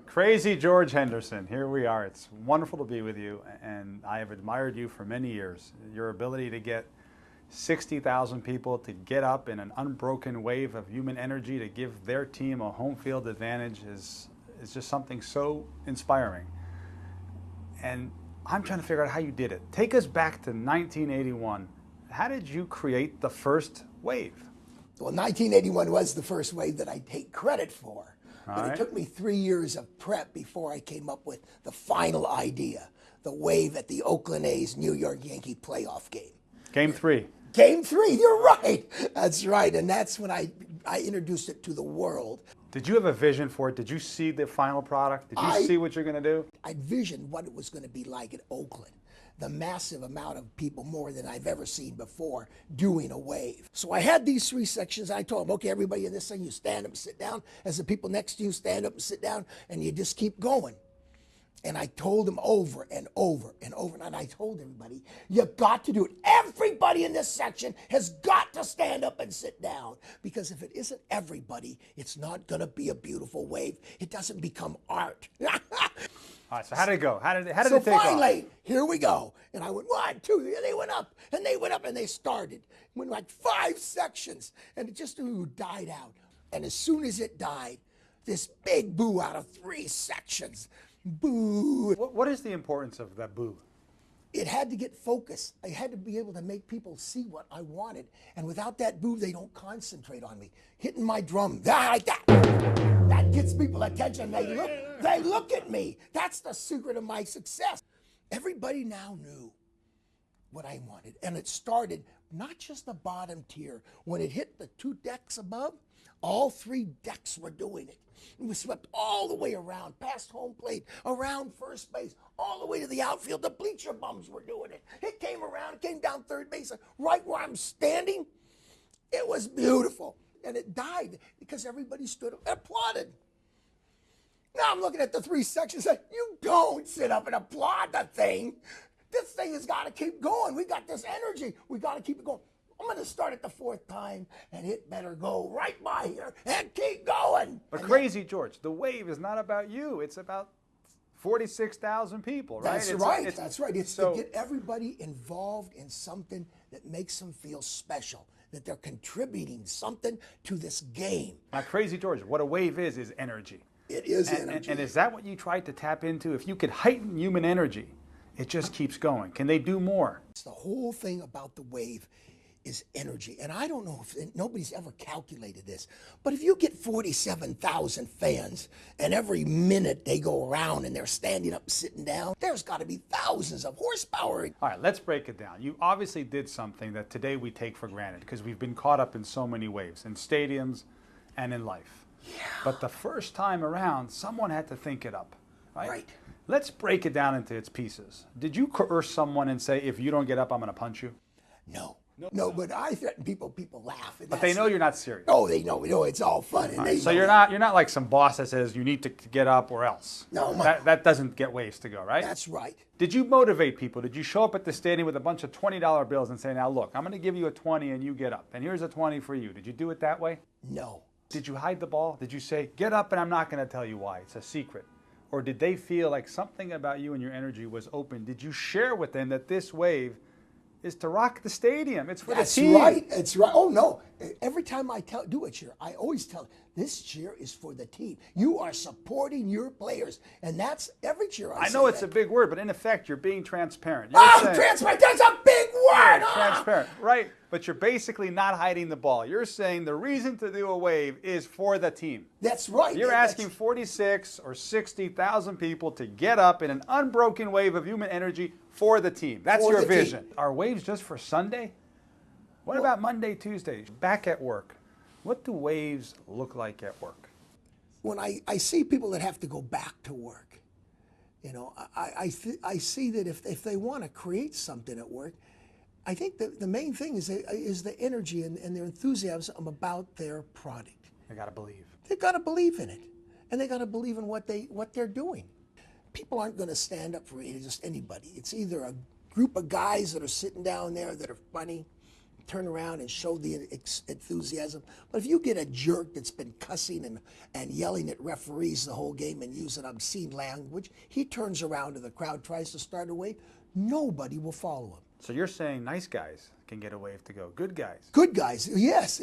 Krazy George Henderson, here we are. It's wonderful to be with you, and I have admired you for many years. Your ability to get 60,000 people to get up in an unbroken wave of human energy to give their team a home field advantage is just something so inspiring. And I'm trying to figure out how you did it. Take us back to 1981. How did you create the first wave? Well, 1981 was the first wave that I take credit for. But Right. It took me 3 years of prep before I came up with the final idea, the wave at the Oakland A's New York Yankee playoff game. Game 3. Game 3, you're right. That's right. And that's when I introduced it to the world. Did you have a vision for it? Did you see the final product? Did you see what you're going to do? I envisioned what it was going to be like at Oakland. The massive amount of people, more than I've ever seen before, doing a wave. So I had these 3 sections. I told them, okay, everybody in this thing, you stand up and sit down. As the people next to you stand up and sit down, and you just keep going. And I told them over and over and over, and I told everybody, you got to do it. Everybody in this section has got to stand up and sit down, because if it isn't everybody, it's not going to be a beautiful wave. It doesn't become art. All right, so how did it go? How did it take So off? finally, here we go. And I went 1, 2, 3, and they went up, and they went up, and they started. Went like 5 sections, and it just died out. And as soon as it died, this big boo out of 3 sections. Boo. What is the importance of that boo? It had to get focused. I had to be able to make people see what I wanted. And without that boo, they don't concentrate on me. Hitting my drum, like that. That gets people attention. They look at me. That's the secret of my success. Everybody now knew what I wanted. And it started not just the bottom tier. When it hit the 2 decks above, all 3 decks were doing it. It was swept all the way around, past home plate, around first base, all the way to the outfield. The bleacher bums were doing it. It came around, it came down third base, right where I'm standing. It was beautiful. And it died because everybody stood up and applauded. Now I'm looking at the 3 sections and you don't sit up and applaud the thing. This thing has got to keep going. We got this energy. We got to keep it going. I'm going to start at the 4th time, and it better go right by here and keep going. But Krazy George, the wave is not about you. It's about 46,000 people, right? That's right. That's right. It's to get everybody involved in something that makes them feel special, that they're contributing something to this game. Now, Krazy George, what a wave is energy. It is energy. And is that what you tried to tap into? If you could heighten human energy, it just keeps going. Can they do more? It's the whole thing about the wave is energy. And I don't know if nobody's ever calculated this, but if you get 47,000 fans and every minute they go around and they're standing up and sitting down, there's got to be thousands of horsepower. All right, let's break it down. You obviously did something that today we take for granted because we've been caught up in so many waves, in stadiums and in life. Yeah. But the first time around, someone had to think it up, right? Right. Let's break it down into its pieces. Did you coerce someone and say, if you don't get up, I'm going to punch you? No, but I threaten people. People laugh. But they know you're not serious. Oh, they know. It's all fun. And So you're not like some boss that says you need to get up or else. No, that doesn't get waves to go, right? That's right. Did you motivate people? Did you show up at the stadium with a bunch of $20 bills and say, now look, I'm going to give you a 20 and you get up, and here's a 20 for you? Did you do it that way? No. Did you hide the ball? Did you say, get up and I'm not going to tell you why? It's a secret. Or did they feel like something about you and your energy was open? Did you share with them that this wave is to rock the stadium? It's for the team. That's right. That's right. Oh, no. Every time I do a cheer, I always tell this cheer is for the team. You are supporting your players. And that's every cheer I say. I know it's a big word, but in effect, you're being transparent. Transparent. That's a big word. Transparent, right? But you're basically not hiding the ball. You're saying the reason to do a wave is for the team. That's right. You're asking 46 or 60,000 people to get up in an unbroken wave of human energy for the team. That's your vision. Are waves just for Sunday? What about Monday, Tuesday? Back at work. What do waves look like at work? When I see people that have to go back to work, I see that if they want to create something at work, I think the main thing is the energy and their enthusiasm about their product. They got to believe. They got to believe in it, and they got to believe in what they're doing. People aren't going to stand up for just anybody. It's either a group of guys that are sitting down there that are funny, turn around and show the enthusiasm. But if you get a jerk that's been cussing and yelling at referees the whole game and using obscene language, he turns around to the crowd, tries to start a wave, nobody will follow him. So you're saying nice guys can get a wave to go. Good guys. Good guys, yes.